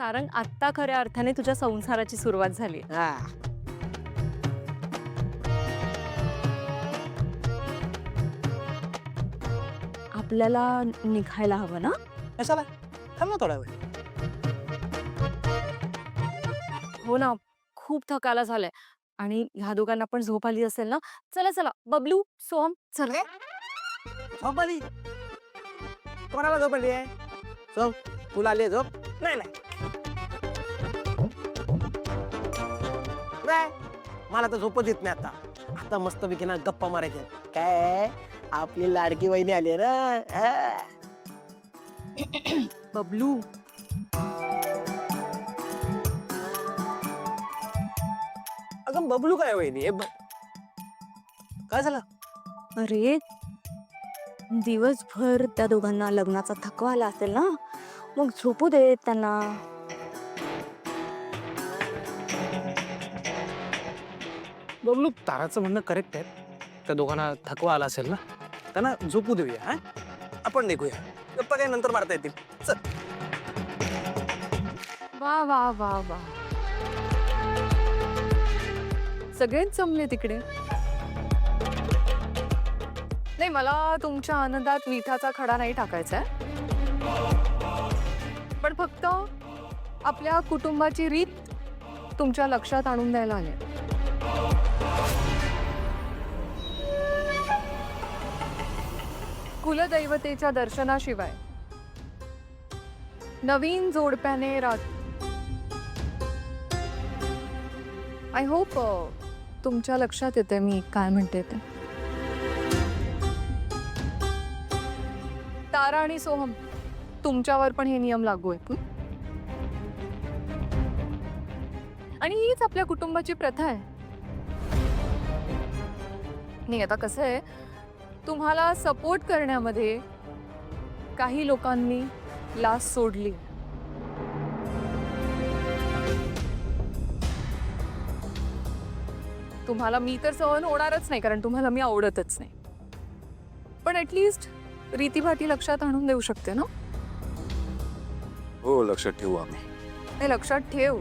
सारंग, आत्ता खऱ्या अर्थाने तुझ्या संसाराची सुरुवात झाली. हा. आपल्याला निघायला हवं ना? कशाला? थांब ना थोडा वेळ. हो ना, खूप थकायला झालंय. आणि ह्या दोघांना पण झोप आली असेल ना. चला चला, बबलू, सोहम, चला. झोप आली? कोणाला झोप आली आहे? झोप. तुला आली आहे झोप? नाही नाही. नाही, मला तर झोपच येत नाही आता. आता मस्त पैकी ना गप्पा मारायच्या. काय आपली लाडकी वहिनी आली आहे ना. हा. बबलू, अगं बबलू काय वहिनी? काय झालं? अरे दिवसभर त्या दोघांना लग्नाचा थकवा आला असेल ना, मग झोपू दे त्यांना. बबलू, ताराचं म्हणणं करेक्ट आहे. त्या दोघांना थकवा आला असेल ना, त्यांना झोपू देऊया. हा, आपण निघूया. गप्पा काही नंतर मारता येतील. चल. वा वा वा वा, सगळेच जमले तिकडे. नाही, मला तुमच्या आनंदात मिठाचा खडा नाही टाकायचा आहे. पण फक्त आपल्या कुटुंबाची रीत तुमच्या लक्षात आणून द्यायला आले. कुलदैवतेच्या दर्शनाशिवाय नवीन जोडप्याने आय होप तुमच्या लक्षात येते मी काय म्हणते ते. तारा आणि सोहम, तुमच्यावर पण हे नियम लागू आहेत. आणि हीच आपल्या कुटुंबाची प्रथा आहे. नाही, आता कसं आहे, तुम्हाला सपोर्ट करण्यामध्ये काही लोकांनी लाच सोडली. तुम्हाला मी तर सहन होणारच नाही, कारण तुम्हाला मी आवडतच नाही. पण ऍटलीस्ट रीतीभाती लक्षात आणून देऊ शकते ना. हो, लक्षात ठेवू आम्ही. हे लक्षात ठेव,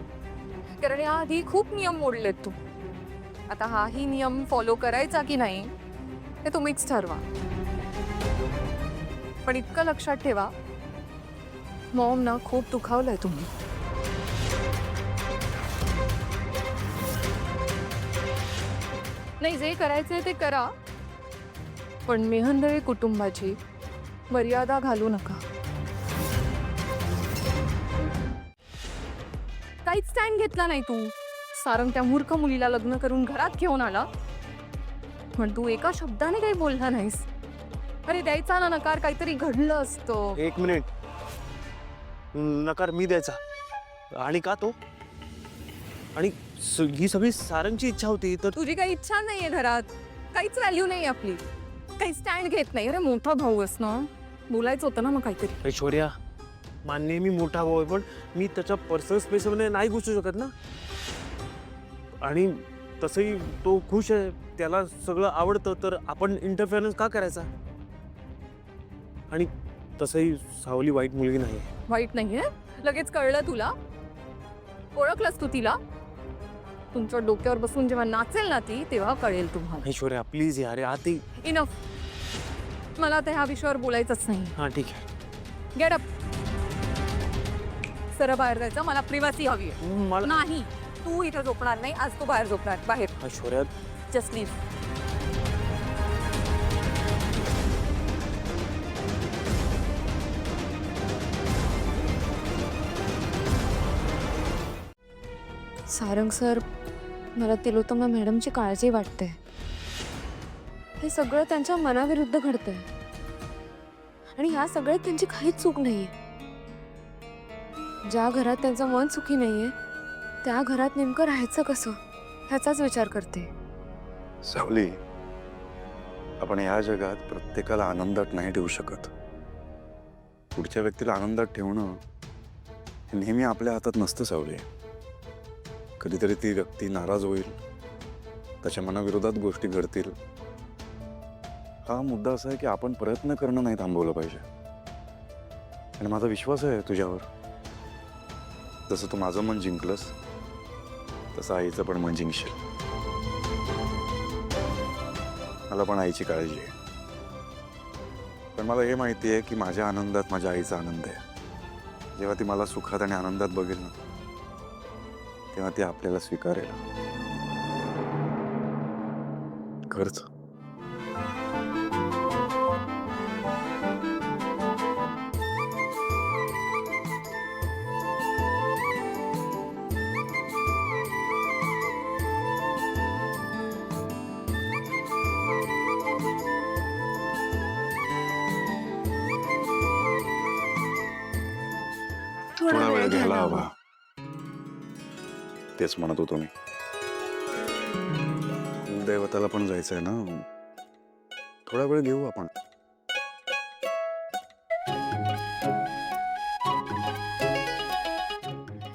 कारण याआधी खूप नियम मोडलेत तू. आता हाही नियम फॉलो करायचा की नाही हे तुम्हीच ठरवा. पण इतकं लक्षात ठेवा, मॉम ना खूप दुखावलंय तुम्ही. नाही, जे करायचंय ते करा, पण मेहंदळे कुटुंबाची मर्यादा घालू नका. काहीच स्टँड घेतला नाही तू. सारंग त्या मूर्ख मुलीला लग्न करून घरात घेऊन आला, पण तू एका शब्दाने काही बोलला नाहीस. अरे द्यायचा ना नकार, काहीतरी घडलं असतं. एक मिनिट. नकार मी द्यायचा? आणि का तो? आणि ही सगळी सारंगची इच्छा होती तर. तुझी काही इच्छा नाहीये घरात, काहीच व्हॅल्यू नाही आपली, काही स्टँड घेत नाही. अरे मोठा भाऊ आहेस ना, बोलायचं होतं ना मग काहीतरी. ऐश्वर्या, मान्य मी मोठा भाऊ आहे, पण मी त्याच्या पर्सनल स्पेसमध्ये नाही घुसू शकत ना. आणि तसंही तो खुश आहे, त्याला सगळं आवडतं, तर आपण इंटरफेरन्स का करायचा? आणि तसंही सावली वाईट मुलगी नाही. वाईट नाहीये, लगेच कळलं तुला? ओळखलंस तू तिला? तुमच्या डोक्यावर बसून जेव्हा नाचेल ना ती, तेव्हा कळेल तुम्हाला. ऐश्वर्या प्लीज यार, आती. इनफ, मला आता ह्या विषयावर बोलायचंच नाही. हां ठीक आहे. Get up. सरळ बाहेर जायचं, मला प्रिव्हसी हवी आहे. मला नाही, तू इथे झोपणार नाही आज, तू बाहेर झोपणार. बाहेर. Aishwarya just leave. Sarang sir, मला तिलोत्तमा मॅडमची काळजी वाटते. हे सगळं त्यांच्या मनाविरुद्ध घडतंय आणि ह्या सगळ्यात त्यांची काहीच चूक नाहीये. ज्या घरात त्यांचं मन सुखी नाहीये, त्या घरात नेमकं राहायचं कसं ह्याचाच विचार करते. सावली, आपण या जगात प्रत्येकाला आनंदात नाही ठेवू शकत. पुढच्या व्यक्तीला आनंदात ठेवणं हे नेहमी आपल्या हातात नसतं सावली. कधीतरी ती व्यक्ती नाराज होईल, त्याच्या मनाविरोधात गोष्टी घडतील. हा मुद्दा असा आहे की आपण प्रयत्न करणं नाही थांबवलं पाहिजे. आणि माझा विश्वास आहे तुझ्यावर, जसं तू माझं मन जिंकलंस तसं आईचं पण मन जिंकशील. मला पण आईची काळजी आहे, पण मला हे माहिती आहे की माझ्या आनंदात माझ्या आईचा आनंद आहे. जेव्हा ती मला सुखात आणि आनंदात बघेल ना, तेव्हा ती आपल्याला स्वीकारेल. खरंच. थोडा वेळ घ्यायला हवा. तेच म्हणत होतो मी. दैवताला पण जायचंय ना, थोडा वेळ घेऊ आपण.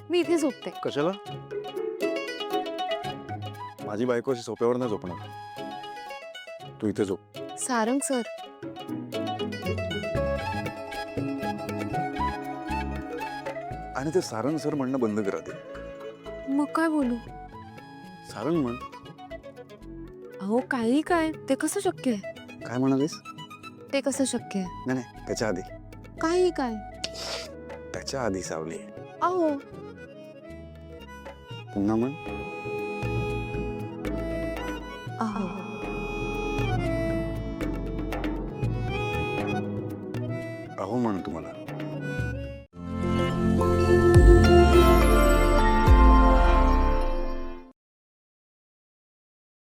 मी इथे झोपते. कशाला? माझी बायको अशी सोप्यावर नाही झोपणार. तू इथे झोप. सारंग सर, आणि ते सारंग सर म्हणणं बंद करा ते. मग काय बोलू? सारंग म्हण. अहो काही काय, ते कसं शक्य आहे? काय म्हणालीस? ते कसं शक्य आहे? नाही नाही, त्याच्या आधी. काही काय? त्याच्या आधी सावली. अहो पुन्हा म्हण. अहो अहो म्हण तुम्हाला.